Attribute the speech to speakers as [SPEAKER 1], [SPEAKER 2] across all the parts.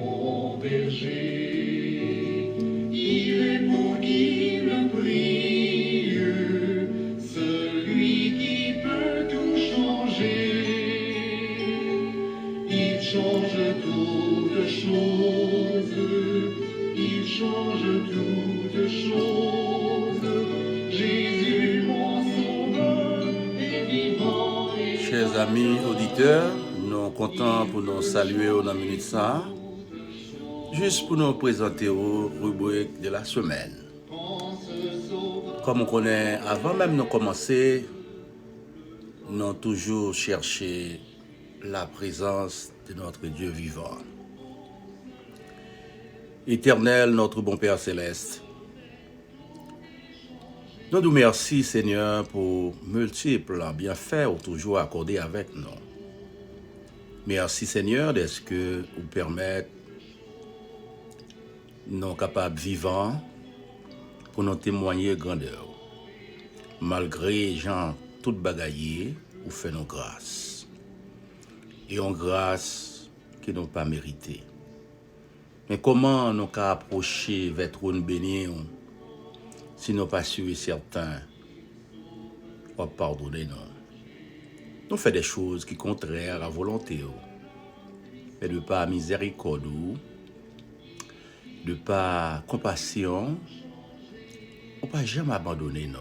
[SPEAKER 1] mon berger, il est pour qui le prie, celui qui peut tout changer. Il change toutes choses, il change toutes choses. Jésus, mon sauveur, est vivant.
[SPEAKER 2] Chers amis auditeurs, nous sommes contents pour nous saluer au nom de ça, juste pour nous présenter aux rubriques de la semaine. Comme on connaît, avant même de commencer, nous avons toujours cherché la présence de notre Dieu vivant. Éternel, notre bon Père céleste, nous nous remercions, Seigneur, pour multiples bienfaits ou toujours accordés avec nous. Merci, Seigneur, de ce que vous permettez nous capables vivants pour nous témoigner grandeur. Malgré gens tout bagaillé, vous faites nos grâces. Et en grâce qui n'ont pas mérité. Mais comment nous pouvons approcher vers trône béni si nous pas sûr et certains ou pardonner nous? Nous faisons des choses qui sont contraires à la volonté. Mais de par miséricorde, de par compassion, on ne peut jamais abandonner nous.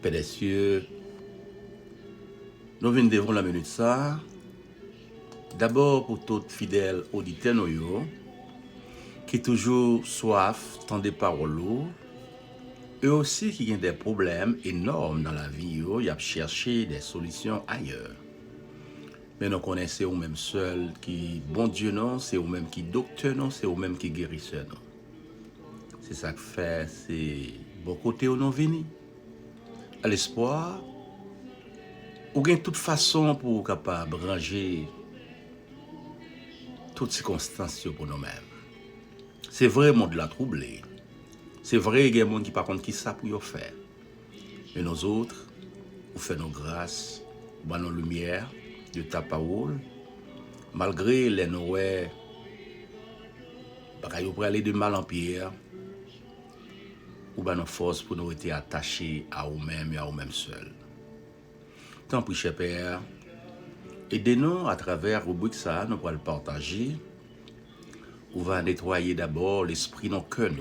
[SPEAKER 2] Père des cieux, nous venons devant la minute ça. D'abord pour tout fidèle auditeur qui toujours soif tant des paroles et aussi qui ont des problèmes énormes dans la vie, ils ont cherché des solutions ailleurs. Mais nous connaissons vous-même seul qui bon Dieu non, c'est vous-même qui docteur non, c'est vous-même qui guérisseur non. C'est ça que fait, c'est bon côté où nous venons. À l'espoir, ou gain toute façon pour capable ranger toutes circonstances pour nous-mêmes. C'est vrai, le monde l'a troublé. C'est vrai, il y a des gens qui par contre qui savent pour faire. Mais nous autres, nous faisons nos grâces, nos lumières de ta parole, malgré les noëls, nous pouvons aller de mal en pire, ou nos forces pour nous être attachés à nous-mêmes et à nous-mêmes seuls. Tant pis, cher Père, aidez-nous à travers le rubrique ça, nous pourrons le partager. On va nettoyer d'abord l'esprit dans nos cœurs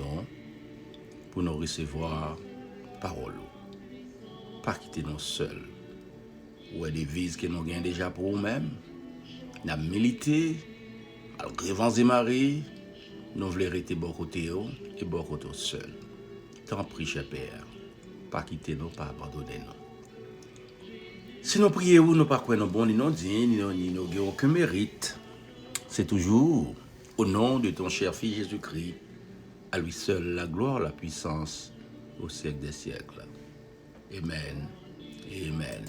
[SPEAKER 2] pour nous recevoir parole. Pas quitter nous seuls. Ou des vies que nous gagnons déjà pour nous-mêmes. Nous avons milité, malgré vents et marées, nous voulons rester bon côté et bon côté seul. Tant pis, cher Père, pas quitter nous, pas abandonner nous. Si nous prions, nous ne pas quoi nous bon, ni nous dignes, ni nous n'avons aucun mérite. C'est toujours au nom de ton cher Fils Jésus-Christ, à lui seul la gloire, la puissance, au siècle des siècles. Amen et Amen.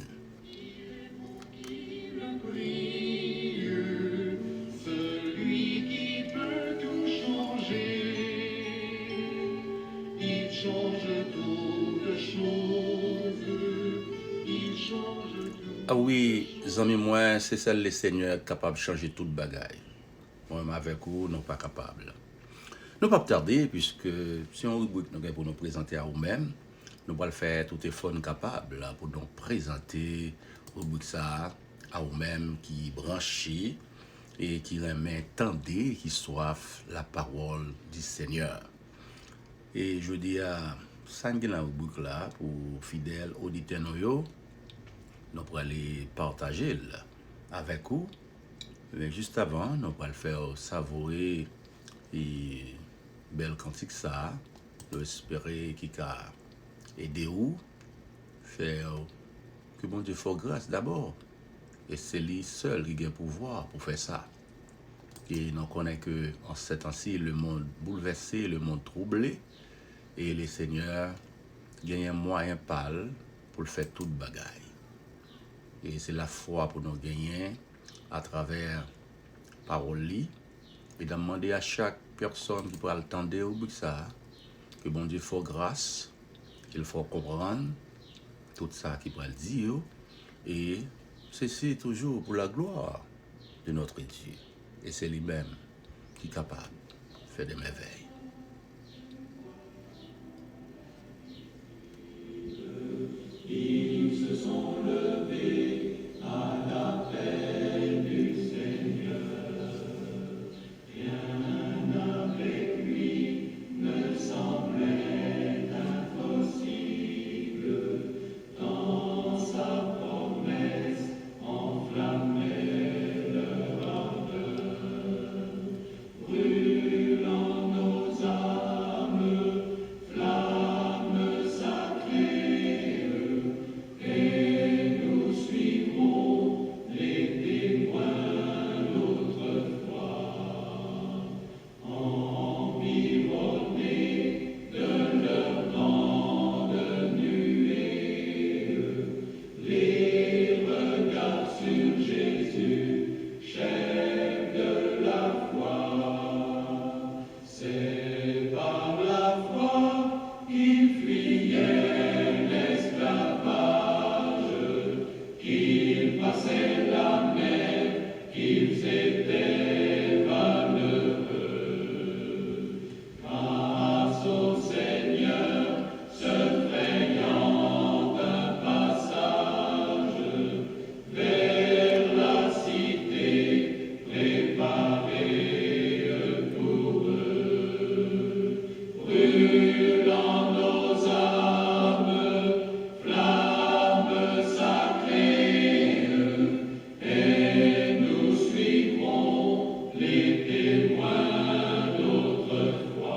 [SPEAKER 1] Celui qui peut tout changer, il change toutes choses, il change tout.
[SPEAKER 2] Ah oui, amis moi, c'est celle le Seigneur capable de changer toute bagaille. Moi-même avec vous, nous pas capables. Nous ne pas tarder, puisque si on rubrique nous pour nous présenter à nous-mêmes, nous allons faire tout effort capable pour nous présenter rubrique ça à nous-mêmes qui branchés et qui remet tendez, qui soif la parole du Seigneur. Et je dis à 5 la rubrique là pour fidèles auditeurs nous allons aller partager avec vous. Mais juste avant, nous allons faire savourer et belle cantique ça. Nous espérons qu'il a aidé vous faire que bon Dieu fasse grâce d'abord. Et c'est lui seul qui a le pouvoir pour faire ça. Et nous connaissons que en ce temps-ci, le monde bouleversé, le monde troublé, et les seigneurs gagnent un moyen pâle pour faire toute bagaille. Et c'est la foi pour nous gagner à travers parole et demander à chaque personne qui pourra le tendre au bout de ça que bon Dieu fasse grâce, qu'il faut comprendre tout ça qu'il pourra le dire et ceci toujours pour la gloire de notre Dieu. Et c'est lui-même qui est capable de faire des merveilles.
[SPEAKER 1] Ils se sont levés à l'appel du Seigneur. Rien avec lui ne semblait impossible. Dans sa promesse enflammait leur ardeur. Brûlant nos âmes, flammes sacrées, et nous suivrons les témoins d'autrefois, environnés de leur grande nuée, les regards sur Jésus, chef de la foi. C'est par la foi qu'ils fuyaient l'esclavage, qu'ils passaient la mer, qu'ils étaient valeureux. Grâce au Seigneur, se frayant un passage vers la cité préparée pour eux. Brûlant nos âmes, flammes sacrées, et nous suivrons les témoins d'autrefois,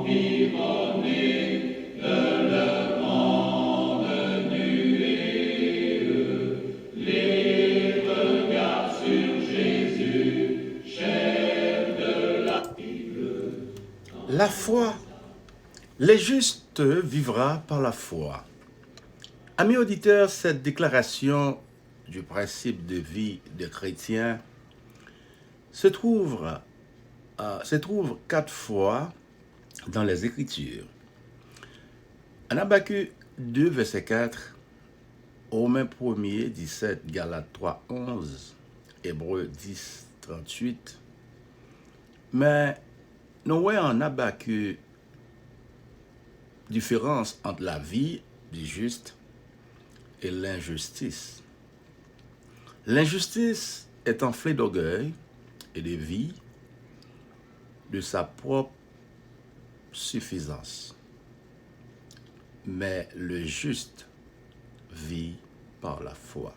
[SPEAKER 1] environnés de leur grande nuée, les regards sur Jésus, chef de la Bible.
[SPEAKER 2] La foi. Les justes vivra par la foi. Amis auditeurs, cette déclaration du principe de vie des chrétiens se trouve 4 fois dans les Écritures. En Habakkuk 2, verset 4, Romains 1er, 17, Galates 3, 11, Hébreux 10, 38. Mais nous voyons en Habakkuk différence entre la vie du juste et l'injustice. L'injustice est enflée d'orgueil et de vie de sa propre suffisance. Mais le juste vit par la foi.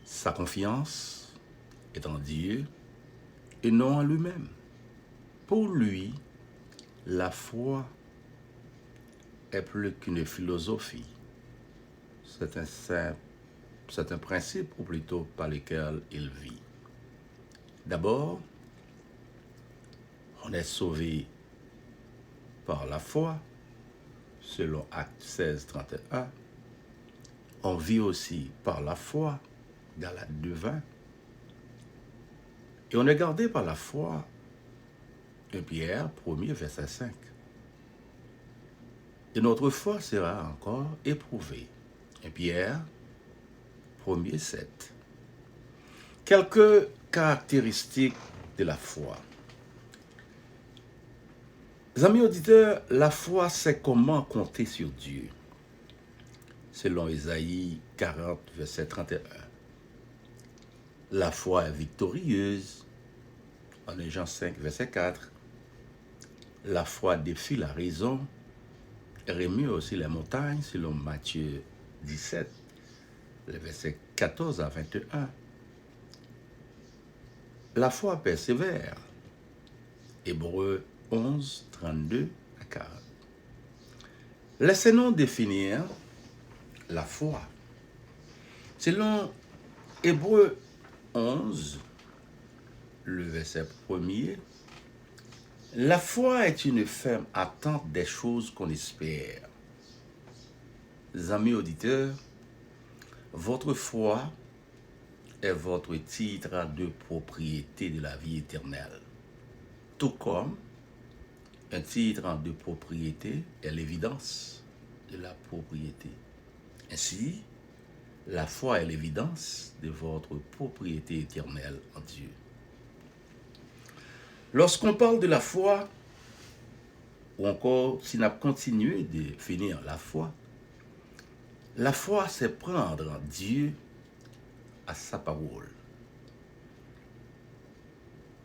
[SPEAKER 2] Sa confiance est en Dieu et non en lui-même. Pour lui, la foi est plus qu'une philosophie. C'est un principe, ou plutôt par lequel il vit. D'abord, on est sauvé par la foi, selon Actes 16, 31. On vit aussi par la foi, Galates 2, 20. Et on est gardé par la foi, 1 Pierre 1er, verset 5. Et notre foi sera encore éprouvée. 1 Pierre 1er, 7. Quelques caractéristiques de la foi. Les amis auditeurs, la foi, c'est comment compter sur Dieu. Selon Ésaïe 40, verset 31. La foi est victorieuse. En Jean 5, verset 4. La foi défie la raison. Remue aussi les montagnes, selon Matthieu 17, les versets 14 à 21. La foi persévère. Hébreux 11, 32 à 40. Laissez-nous définir la foi. Selon Hébreux 11, le verset 1er, la foi est une ferme attente des choses qu'on espère. Les amis auditeurs, votre foi est votre titre de propriété de la vie éternelle. Tout comme un titre de propriété est l'évidence de la propriété. Ainsi, La foi est l'évidence de votre propriété éternelle en Dieu. Lorsqu'on parle de la foi, ou encore si on a continué de définir la foi, c'est prendre Dieu à sa parole.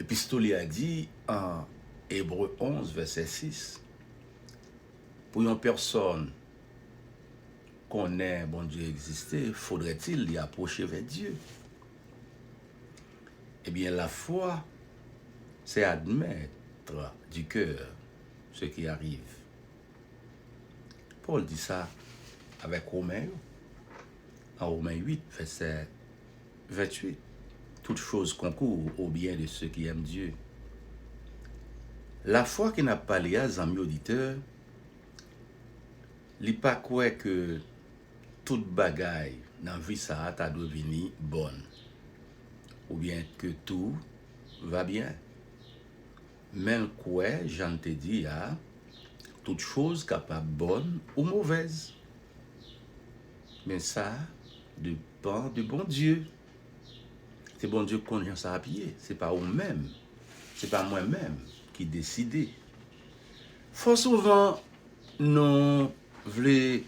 [SPEAKER 2] L'épistolier a dit en Hébreux 11, verset 6, pour une personne connaît bon Dieu exister, faudrait-il y approcher vers Dieu? Eh bien, la foi, c'est admettre du cœur ce qui arrive. Paul dit ça avec Romains, en Romains 8, verset 28. Toute chose concourt au bien de ceux qui aiment Dieu. La foi qui n'a pas les amis auditeurs, il pas quoi que toute bagaille dans la vie ça ta devenir bonne ou bien que tout va bien. Même quoi, j'en te dis, toute chose capable bonne ou mauvaise. Mais ça dépend du bon Dieu. C'est bon Dieu qu'on vient ça à pied. C'est pas vous-même, c'est pas moi-même qui décide. Fort souvent, nous voulons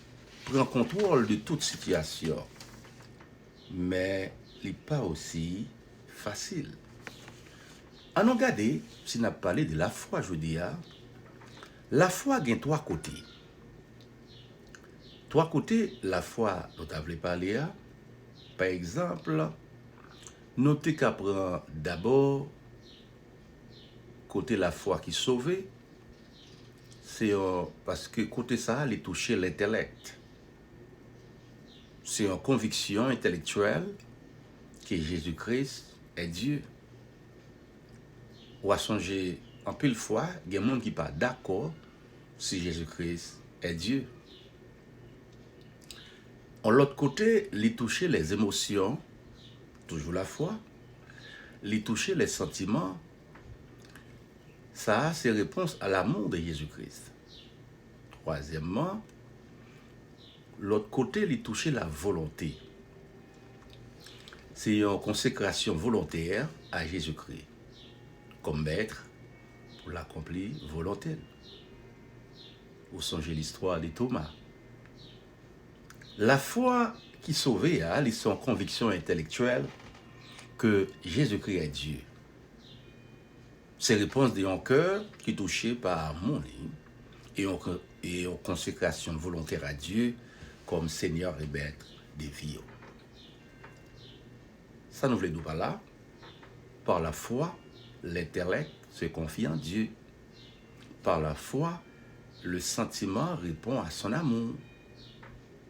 [SPEAKER 2] prendre contrôle de toute situation. Mais il n'est pas aussi facile. À nous regarder, si on a parlé de la foi, je dis, la foi a trois côtés. Trois côtés, la foi dont on a parlé, par exemple, notez qu'à prendre d'abord, côté la foi qui sauve, c'est parce que côté ça, il touche l'intellect. C'est une conviction intellectuelle que Jésus-Christ est Dieu. Ou à songer en pile fois, il y a des gens qui ne sont pas d'accord si Jésus-Christ est Dieu. En l'autre côté, il touche les émotions, toujours la foi, il touche les sentiments. Ça, c'est réponse à l'amour de Jésus-Christ. Troisièmement, l'autre côté, il touche la volonté. C'est une consécration volontaire à Jésus-Christ comme maître pour l'accomplir volontaire. Vous songez l'histoire de Thomas. La foi qui sauvait, ils sont conviction intellectuelle que Jésus-Christ est Dieu. C'est réponse d'un cœur qui est touché par mon et en consécration volontaire à Dieu comme Seigneur et Maître des vies. Ça nous voulait nous pas là. Par la foi, l'intellect se confie en Dieu. Par la foi, le sentiment répond à son amour.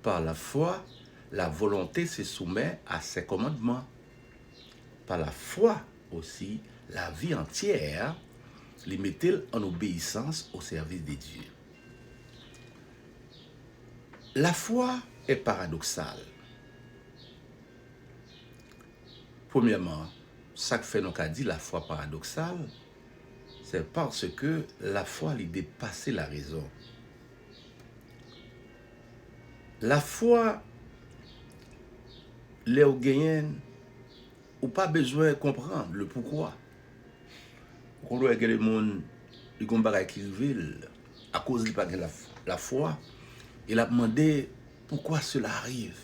[SPEAKER 2] Par la foi, la volonté se soumet à ses commandements. Par la foi aussi, la vie entière les met-elle en obéissance au service de Dieu. La foi est paradoxale. Premièrement, ça que fait nous qu'a dit la foi paradoxale, c'est parce que la foi lui dépasse la raison. La foi, les gagnants, ou pas besoin de comprendre le pourquoi. Quand on a que le monde, il combat qui arrive à cause de la foi, il a demandé pourquoi cela arrive.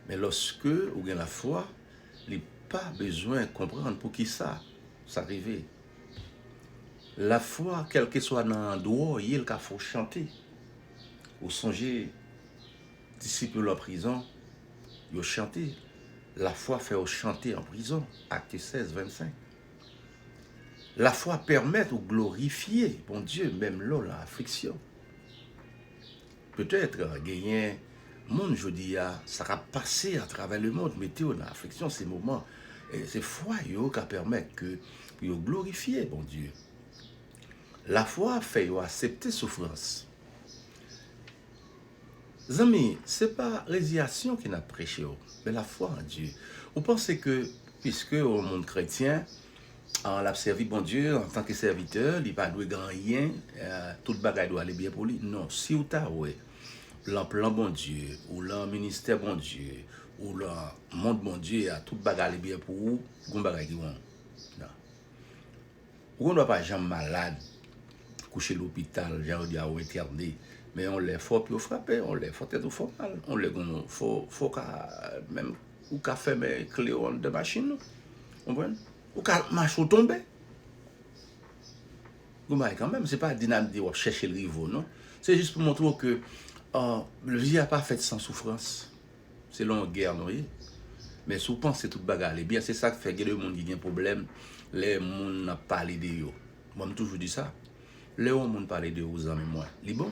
[SPEAKER 2] Mais lorsque vous avez la foi, il n'a pas besoin de comprendre pour qui ça arrive. La foi, quel que soit dans l'endroit, il faut chanter. Vous songez, disciples en prison, ils ont chanté. La foi fait chanter en prison. Acte 16, 25. La foi permet de glorifier, bon Dieu, même là, l'affliction. Peut-être, gagner, monde, je dis, ça va passer à travers le monde, mais dans l'affliction, ces moments, c'est foi qui permet que vous glorifier, bon Dieu. La foi fait accepter souffrance. Amis, ce n'est pas résignation qui n'a prêché, mais la foi en Dieu. Vous pensez que, puisque au monde chrétien, on l'a servi bon Dieu en tant que serviteur, il n'a pas de grand rien, toute bagaille doit aller bien pour lui. Non, si vous avez l'emploi bon Dieu, ou le ministère bon Dieu, ou le monde bon Dieu, à tout bagarre bien pour vous, vous bagarre qui vont. Non. Ou on ne doit pas jamais malade, coucher à l'hôpital, j'ai dit à interné, mais on les faut plus frapper, on les faut être fort mal, on les faut même ou qu'à faire mes clés de machine, vous comprenez? Ou qu'à marcher tomber. Quand même, c'est pas dynamique de chercher le rivaux, non? C'est juste pour montrer que le vie n'a pas fait sans souffrance. C'est long guerre, non? Mais si vous pensez tout bagarre, bien, c'est ça qui fait que les gens qui ont un problème, les gens n'ont pas parlé de eux. Moi, je toujours dit ça. Les gens n'ont pas parlé de eux aux amis, moi. C'est bon.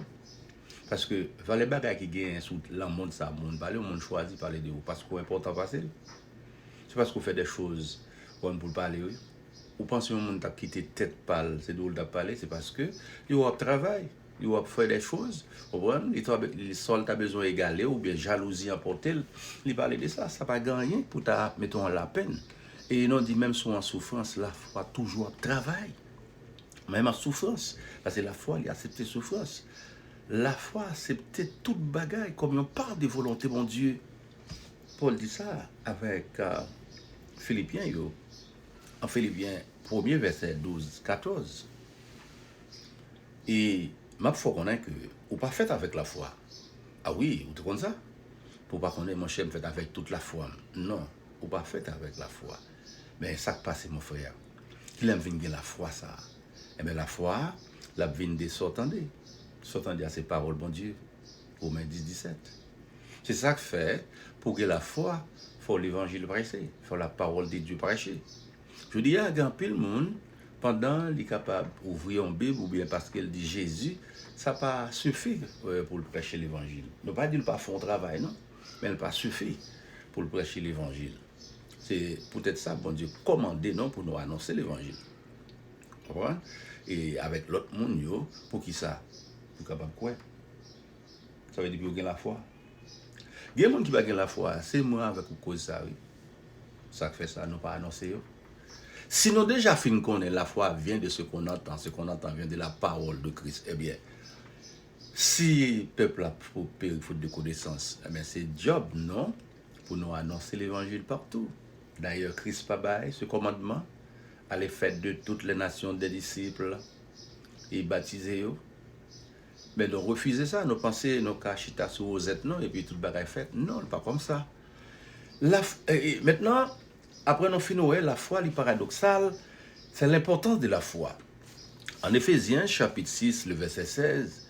[SPEAKER 2] Parce que les bagarres qui gagnent sous le monde, ça, le monde parle, le monde choisit de parler de eux. Parce qu'on est important passer. C'est parce qu'on fait des choses pour parler de eux. Ou pensez que les gens qui quitté tête pâle, c'est d'où ils parler, c'est parce que ils ont travail, ils ont fait des choses, les sols ont besoin d'égaler ou bien jalousie emporter, ils parlent de ça, ça pas gagné pour ta mettons la peine. Et ils ont dit même si on en souffrance, la foi toujours travail. Même en souffrance, parce que la foi, il accepte la souffrance. La foi accepte toute bagaille comme on parle de volonté mon Dieu. Paul dit ça avec Philippiens yo. En Philippiens 1er verset 12-14. Et ma foi connaît que ou pas fait avec la foi. Ah oui, vous te connaissez ça? Pour pas connaître mon chef fait avec toute la foi. Non, ou pas fait avec la foi. Mais ça qui passe mon frère. Qu'il aime venir la foi ça. Eh bien la foi, la vine de s'entendre. S'entendre à ces paroles bon Dieu. Romains 10-17. C'est ça que fait pour que la foi, il faut l'évangile prêcher, il faut la parole de Dieu prêcher. Je dis à un pile monde, pendant qu'il est capable d'ouvrir une Bible, ou bien parce qu'il dit Jésus, ça n'a pas suffi pour le prêcher l'évangile. Ne pas dire qu'il n'a pas fait un travail, non, mais il n'a pas suffi pour le prêcher l'évangile. C'est peut-être ça, bon Dieu, commandé non, pour nous annoncer l'évangile. Vous comprenez? Et avec l'autre monde, pour qui ça? Pour capable quoi? Ça veut dire qu'il y a la foi. Il y a des gens qui n'ont pas la foi, c'est moi avec une cause ça, oui. Ça fait ça, nous pas annoncer. Si nous déjà fin connaît la foi vient de ce qu'on entend vient de la parole de Christ, eh bien, si le peuple a péri faute de connaissance, eh bien, c'est job, non, pour nous annoncer l'évangile partout. D'ailleurs, Christ pas bail ce commandement, aller faire de toutes les nations des disciples et baptiser eux. Mais nous refuser ça, nous penser, nous cachita sur aux êtres, non, et puis tout le bagage fait. Non, pas comme ça. Maintenant, après nous finissons, la foi, le paradoxal, c'est l'importance de la foi. En Éphésiens, chapitre 6, le verset 16,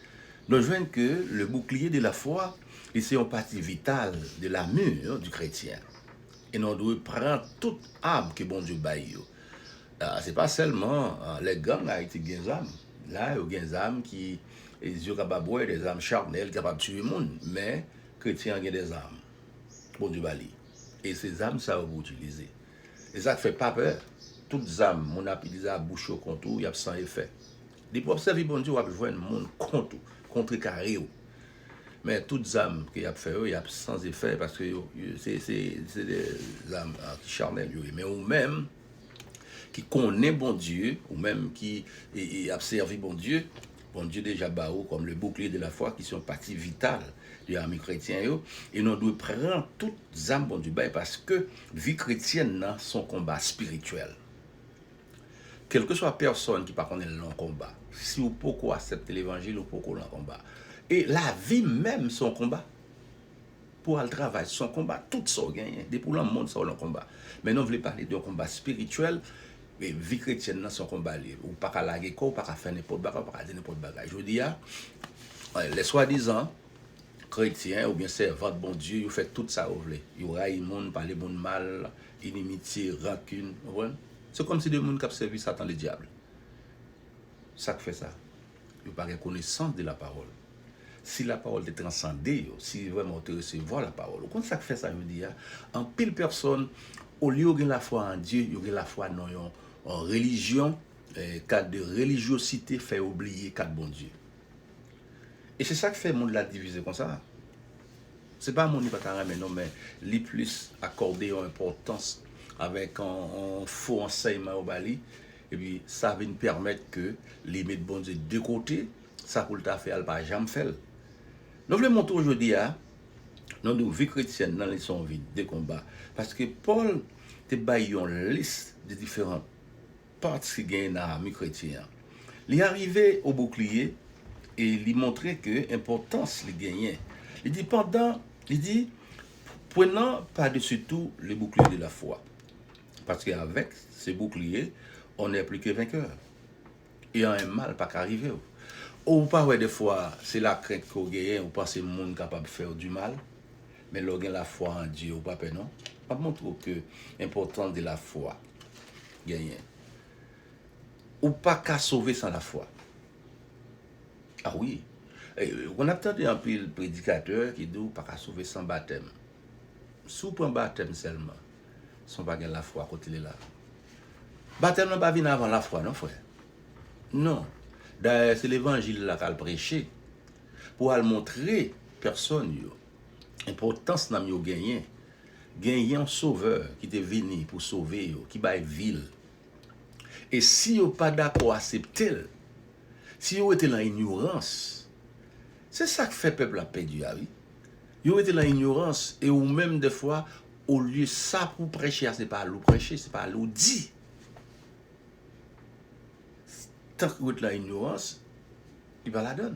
[SPEAKER 2] nous voyons que le bouclier de la foi, c'est une partie vitale de la mûre du chrétien. Et nous devons prendre toute âme que bon Dieu baille. Ce n'est pas seulement les gangs à été des âmes. Là, il y a des âmes qui sont capables de boire, des âmes charnelles, capables de tuer le monde. Mais les chrétiens ont des âmes. Bon Dieu baille. Et ces âmes, ça va vous utiliser. Et ça ne fait pas peur. Toutes les âmes, on a utilisé à bouche au contour, il y a sans effet. Les pour observer bon Dieu, on va voir un monde contre carré. Mais toutes les âmes qu'il y a fait, il y a sans effet parce que c'est des âmes qui charnelles. Mais ou même qui connaît bon Dieu, ou même qui a servi bon Dieu déjà bao comme le bouclier de la foi, qui sont partie vitale de l'âme chrétien. Et nous devons prendre toutes les âmes bon Dieu parce que vie chrétienne, son combat spirituel. Quelle que soit la personne qui ne connaît pas le combat, si vous pouvez accepter l'évangile, vous pouvez le combat. Et la vie même, son combat. Pour le travail, son combat, tout ça gagne. Depuis le monde, c'est un combat. Mais nous voulons parler d'un combat spirituel. Et vie chrétienne, dans son combat, ou pas qu'à la guerre, ou pas qu'à faire n'importe quoi, ou pas qu'à dire n'importe quoi. Je veux dire, les soi-disant chrétiens ou bien servants de bon Dieu, ils font tout ça, vous voulez. Ils raillent le monde, parlent le monde mal, inimitié, rancune. C'est comme si des gens qui ont servi Satan le diable. Ça fait ça. Ils n'ont pas de connaissance de la parole. Si la parole est transcendée, si vraiment tu recevoir la parole, quand ça fait ça, je veux dire, en pile personne, au lieu de la foi en Dieu, il y a la foi en religion, cadre de religiosité fait oublier cadre bon Dieu. Et c'est ça qui fait le monde la diviser comme ça. C'est pas mon pas mais non, mais les plus accorder une importance avec un faux enseignement au Bali, et puis ça va nous permettre que les mettre bon Dieu de côté, ça pour le faire, elle pas jamais faire. Nous voulons montrer aujourd'hui, dans nos vies chrétiennes, dans les son vie, des combats. Parce que Paul te baille une liste de différentes parties qui gagnent dans la vie chrétienne. Il est arrivé au bouclier et il montrait que l'importance il gagnait. Il dit, prenant par-dessus tout le bouclier de la foi. Parce qu'avec ce bouclier, on n'est plus que vainqueur. Il y a un mal pas qu'arriver. Ou pas, ouais, des fois, c'est la crainte qu'on gagne, ou pas c'est le monde capable de faire du mal. Mais l'on a la foi en Dieu, ou pas, non? Pas montrer que l'importance de la foi gagne. Ou pas qu'à sauver sans la foi. Ah oui. On a entendu un peu le prédicateur qui dit ou pas qu'à sauver sans baptême. Si vous prenez baptême seulement, sans pas la foi quand il est là. Baptême n'a pas venu avant la foi, non, frère? Non. D'ailleurs, c'est l'évangile là qu'elle prêché pour montrer personne l'importance n'a yo gagné. Gagner un sauveur qui est venu pour sauver yo, qui va ville. Et si vous pas d'accord accepter, si vous êtes dans l'ignorance, c'est ça que fait le peuple a perdu. Vous êtes dans l'ignorance et ou même des fois, au lieu ça pour prêcher, c'est pas l'ou prêcher, c'est pas l'ou dit. Tant que vous êtes dans l'ignorance, il va la donner.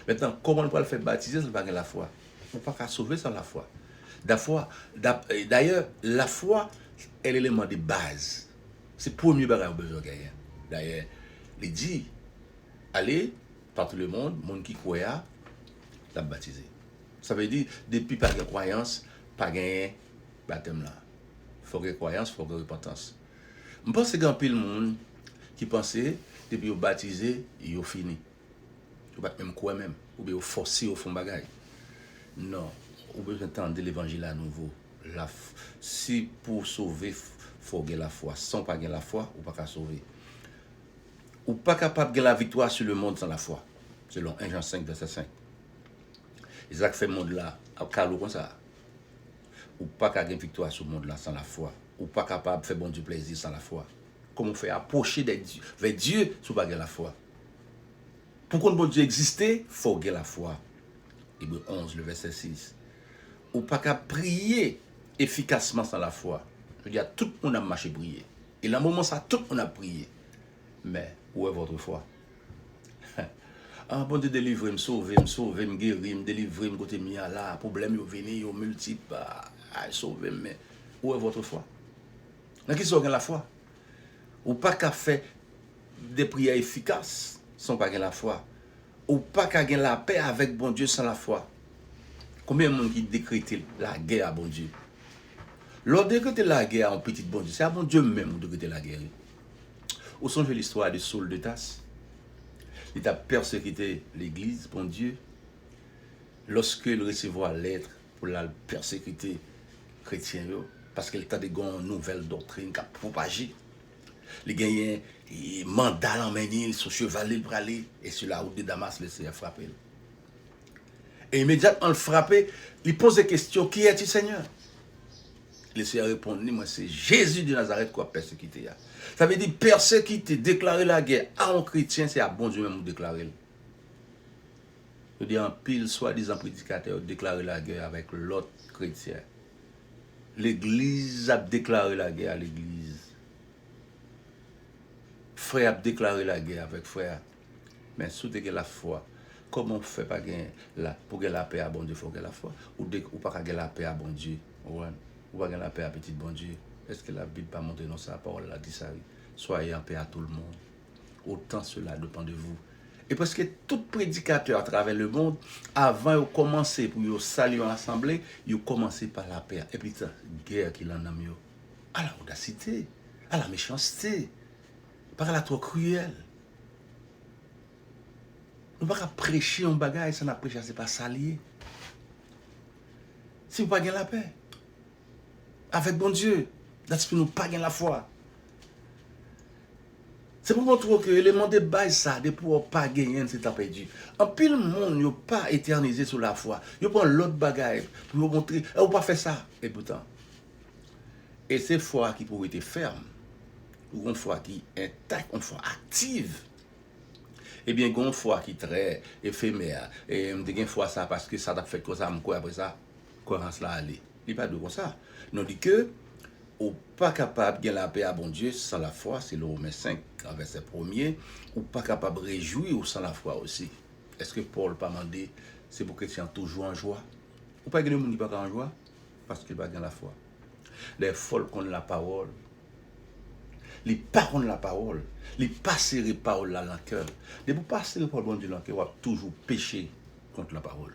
[SPEAKER 2] Maintenant, comment on peut le faire baptiser sans la foi? On ne peut pas sauver sans la foi. D'ailleurs, la foi est l'élément de base. C'est le premier bagage qu'on a besoin de gagner. D'ailleurs, il dit, allez, par tout le monde qui croit, l'a baptisé. Ça veut dire, depuis pas de croyance, pas gagner baptême là. Il faut que croyance, il faut que repentance. Je pense qu'il y a un peu de monde qui pensait, depuis qu'ils baptisé, ils ont fini. Ils ne même quoi même, ou bien forcer au fond bagage. Non, on a besoin d'entendre l'évangile à nouveau. Si pour sauver, il faut gagner la foi. Sans pas gagner la foi, on ne peut pas sauver. Ou pas capable de gagner la victoire sur le monde sans la foi. Selon 1 Jean 5, verset 5. Isaac fait le monde là, à calou comme ça. Ou pas capable de gagner victoire sur le monde là sans la foi. Ou pas capable de faire bon du plaisir sans la foi. Comment on fait approcher vers Dieu si on pas gagner la foi? Pour que bon Dieu existe, il faut gagner la foi. Hébreux 11, le verset 6. Ou pas qu'à prier efficacement sans la foi. Je veux dire, tout le monde a marché prier. Et dans le moment ça, tout le monde a prié. Mais, où est votre foi? Ah, bon Dieu, délivre, me sauver, me guérir, me délivrer, me côté mien là, problème, venir, multiple, sauver, mais où est votre foi? Dans qui sont la foi? Ou pas qu'à faire des prières efficaces sans pas gagner la foi? Ou pas qu'à gagner la paix avec bon Dieu sans la foi? Combien de monde qui décrète la guerre à bon Dieu? Lorsque décrète la guerre à un petit bon Dieu, c'est à bon Dieu même qui décrète la guerre. Vous songez l'histoire de Saul de Tarse? Il a persécuté l'église, bon Dieu, lorsque il recevait lettre pour la persécuter chrétien, parce qu'il a des nouvelles doctrines qui a propagé. Il gagnait mandat en menil, son cheval il bralé, et sur la route de Damas, le Seigneur frappé. Et immédiatement, il frappé, il pose des questions, qui est-il Seigneur? Le Seigneur répond, moi c'est Jésus de Nazareth qui a persécuté. Ça veut dire persécuter, déclarer la guerre à un chrétien, c'est à bon Dieu même de déclarer. Je veux dire, en pile, soi-disant prédicateur, déclarer la guerre avec l'autre chrétien. L'église a déclaré la guerre à l'église. Frère a déclaré la guerre avec frère. Mais sous la foi, comment on fait pas gagner pour gagner la paix à bon Dieu, il faut gagner la foi. Ou pas gagner la paix à bon Dieu. Ou pas gagner la paix à petit bon Dieu. Est-ce que la Bible pas montré dans sa parole là dit ça? Soyez en paix à tout le monde. Autant cela dépend de vous. Et parce que tout prédicateur à travers le monde, avant de commencer pour saluer en assemblée, il commencé par la paix. Et puis ça, guerre qu'il en a mieux. À la audacité, à la méchanceté, par la trop cruelle. Nous ne pouvons pas prêcher un bagage, ça n'a prêché, c'est pas salier. Si vous ne pouvez pas la paix, avec bon Dieu, c'est pour nous pas gagner la foi. C'est pour montrer que l'élément de base, ça, de pouvoir pas gagner, c'est perdu. En pile monde, n'a pas éternisé sur la foi. Ils prennent l'autre bagage pour vous montrer, et vous pas faire ça. Et pourtant, et c'est foi qui pourrait être ferme, ou une foi qui est intacte, une foi active. Eh bien, gon foi qui très éphémère. Et me dit foi ça parce que ça t'a fait comme ça, quoi après ça, cohérence là aller. Il pas de comme ça. Non dit que ou pas capable de la paix à bon Dieu sans la foi, c'est le Romains 5, verset 1er, ou pas capable de réjouir sans la foi aussi. Est-ce que Paul pas demandé, c'est pour que tu chrétiens toujours en joie? Ou pas que le monde qui pas en joie? Parce qu'il pas dans la foi. Les folles contre la parole, les pas contre la parole, les pas serrer parole là dans le cœur. De vous pas serrer parole bon Dieu dans le cœur, toujours pécher contre la parole.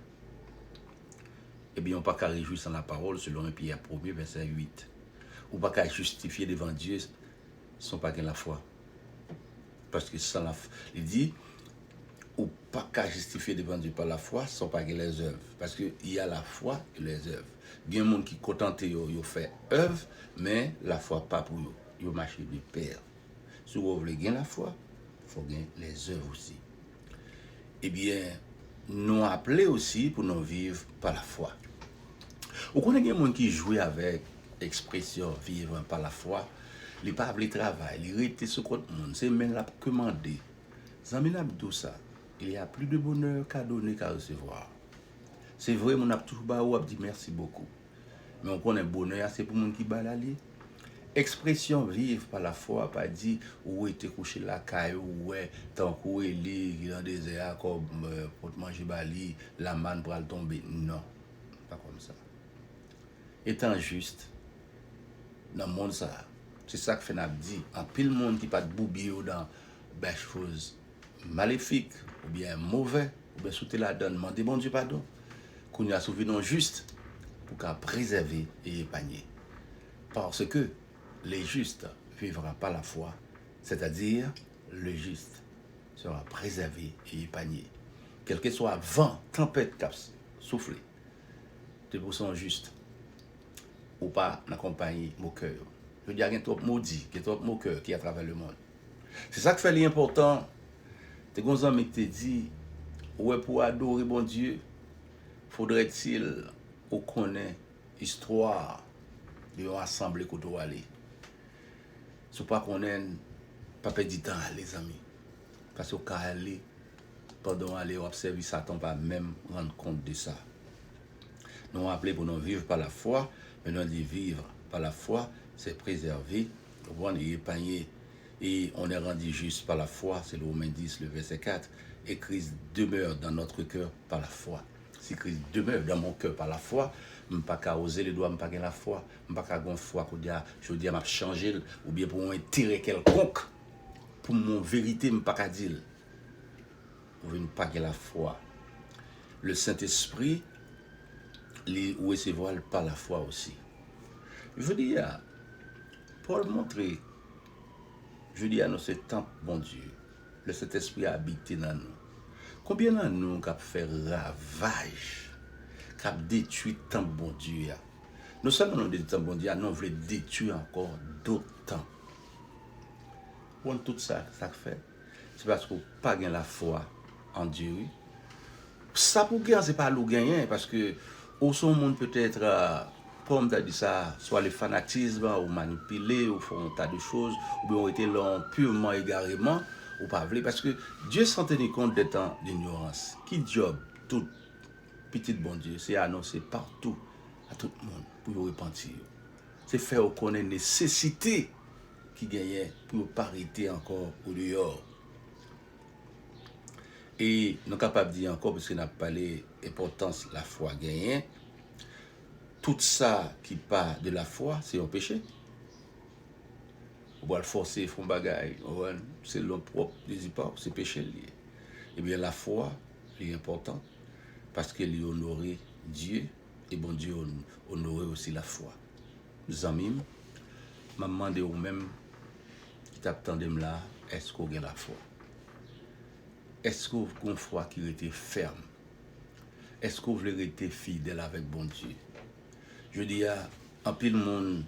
[SPEAKER 2] Eh bien, on pas qu'à réjouir sans la parole, selon 1 Pierre 1er, verset 8. Ou pas qu'à justifier devant Dieu sans pas la foi. Parce que sans la foi, il dit, ou pas qu'à justifier devant Dieu par la foi sans pas les œuvres. Parce qu'il y a la foi et les œuvres. Il y a des gens qui sont contents de faire œuvre, mais la foi pas pour eux. Ils marchent de pair. Si vous voulez gagner la foi, il faut gagner les œuvres aussi. Eh bien, nous appelons aussi pour nous vivre par la foi. Vous connaissez des gens qui jouent avec l'expression vivre par la foi, ils ne pas le travail, ils restent sur le monde, c'est même la commander. Zami n'a dit ça. Il y a plus de bonheur qu'à donner qu'à recevoir. C'est vrai, on a toujours dit merci beaucoup. Mais on connaît bonheur, c'est pour les gens qui balalent. Expression vivre par la foi, pas dit où était couché la caille, ou tant qu'on est dans le désert, comme pour manger bali, la manne pour tomber. Non, pas comme ça. Étant juste, dans le monde, ça, c'est ça que fait dit. En pile monde qui pas de boubille dans des choses maléfiques, ou bien mauvais, ou bien sauter la donne, demandez bon Dieu pardon, qu'on y a sauvé non juste, pour qu'à préserver et épargner. Parce que les justes vivront par la foi, c'est-à-dire le juste sera préservé et épargné. Quel que soit vent, tempête, caps, souffler, de pour son juste, ou pas d'accompagner mon cœur. Je dis à un trop maudit, qui est trop mon cœur qui est à travers le monde. C'est ça qui fait l'important. Tes amis te dit, ouais, pour adorer bon Dieu, faudrait-il qu'on connaisse l'histoire de l'assemblée qu'on doit aller. Si pas qu'on ait pas perdre du temps, les amis. Parce qu'on aller, pendant aller observer Satan, pas même rendre compte de ça. Nous appelons pour nous vivre par la foi, mais nous dit vivre par la foi, c'est préserver, on est épargné et on est rendu juste par la foi, c'est le Romains 10, le verset 4, et Christ demeure dans notre cœur par la foi. Si Christ demeure dans mon cœur par la foi, je ne peux pas oser les doigts, je ne peux pas la foi, je ne peux pas avoir foi, je dis, je vais changer, ou bien pour un intérêt quelconque, pour mon vérité, je ne peux pas dire. Je ne peux pas la foi. Le Saint-Esprit, les recevoir par la foi aussi. Je veux dire, Paul montrer, je dis à nous, c'est temps, bon Dieu, le Saint-Esprit a habité dans nous. Combien de nous qui fait ravage, qui a détruit tant bon Dieu? Non seulement nous détruit tant bon Dieu, nous voulons détruire encore d'autres temps. Pour tout ça, ça fait, c'est parce qu'on n'a pas la foi en Dieu. Ça pour gagner, c'est pas le gagner, parce que au son monde peut-être, comme tu as dit ça, soit le fanatisme, ou manipuler, ou font un tas de choses, ou bien ont été là purement égarément, ou pas vrai, parce que Dieu s'en tenir compte des temps d'ignorance. Qui job, tout petit bon Dieu, c'est annoncer partout à tout le monde pour vous repentir. C'est faire connaître la nécessité qui gagnait pour ne pas arrêter encore au dehors. Et nous sommes capables de dire encore, parce qu'on a parlé de l'importance de la foi gagnée, tout ça qui part de la foi, c'est un péché. On va le forcer, faire un bagage, c'est l'homme propre, c'est péché lié. Eh bien, la foi est importante parce qu'elle honore Dieu et bon Dieu honore aussi la foi. Mes amis, je me demande au même qui t'attendent là, est-ce qu'on a la foi? Est-ce que vous avez une foi qui était ferme? Est-ce que vous voulez être fidèle avec bon Dieu? Je dis à un peu de monde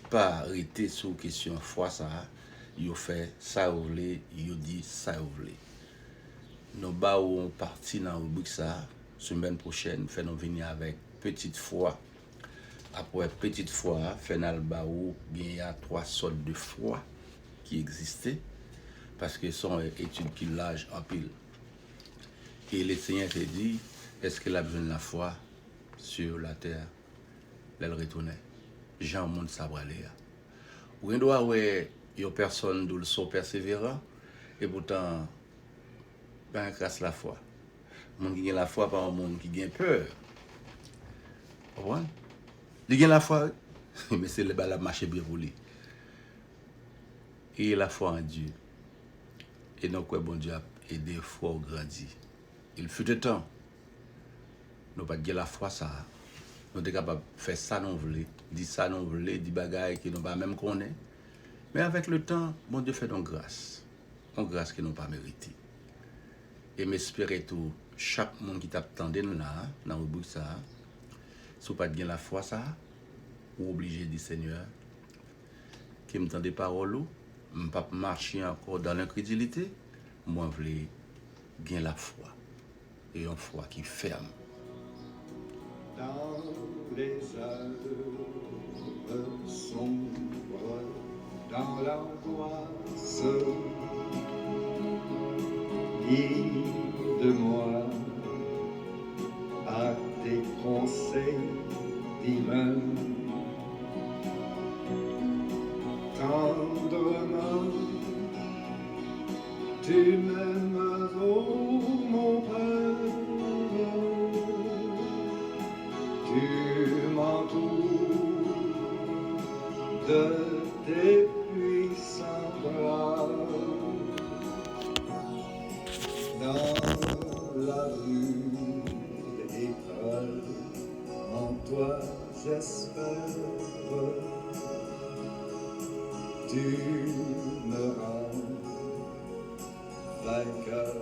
[SPEAKER 2] pas arrêter sur la question foi ça, il fait ça vous voulez, il dit ça vous voulez. Nous allons partir dans la rubrique ça, semaine prochaine, nous allons venir avec petite foi. Après petite foi, final baou, il y a 3 sortes de foi qui existaient. parce que son étude qui l'âge en pile. Et le Seigneur te dit, est-ce qu'il a besoin de la foi sur la terre? Elle retournait. Jean monde sabralé. Ou il doit ouais, il y a personne d'où sont persévérants et pourtant ben grâce la foi. Monde qui a la foi pas un monde qui a peur. Vous comprenez? Il a la foi mais c'est le la marché bien pour lui. Et la foi en Dieu. Et donc ouais bon Dieu a aidé foi au grandi. Il fut de temps. Nous pas de la foi ça. Nous sommes capables de faire ça nous voulons, dire ça nous voulons, dire bagaille qui nous pas même connaître. Mais avec le temps, bon Dieu fait donc grâce. Une grâce que nous pas mérité. Et m'espérer tout chaque monde qui t'attendait là dans le bout ça. Si vous pas de la foi ça, ou obligé du Seigneur qui me tend des paroles ou me pas marcher encore dans l'incrédulité, moi je veux gagner la foi et une foi qui ferme.
[SPEAKER 1] Dans les heures sombres, dans l'angoisse, guide-moi à tes conseils divins. Tendrement, tu m'aimes, oh mon Père. Tu m'entoures de tes puissants bras. Dans la rude épreuve, en toi j'espère. Tu me rends vainqueur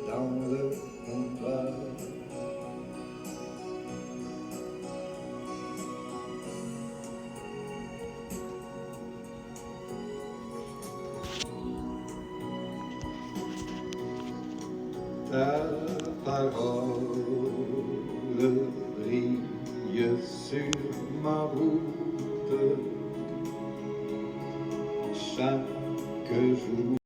[SPEAKER 1] dans le combat. Ta parole brille sur ma route chaque jour.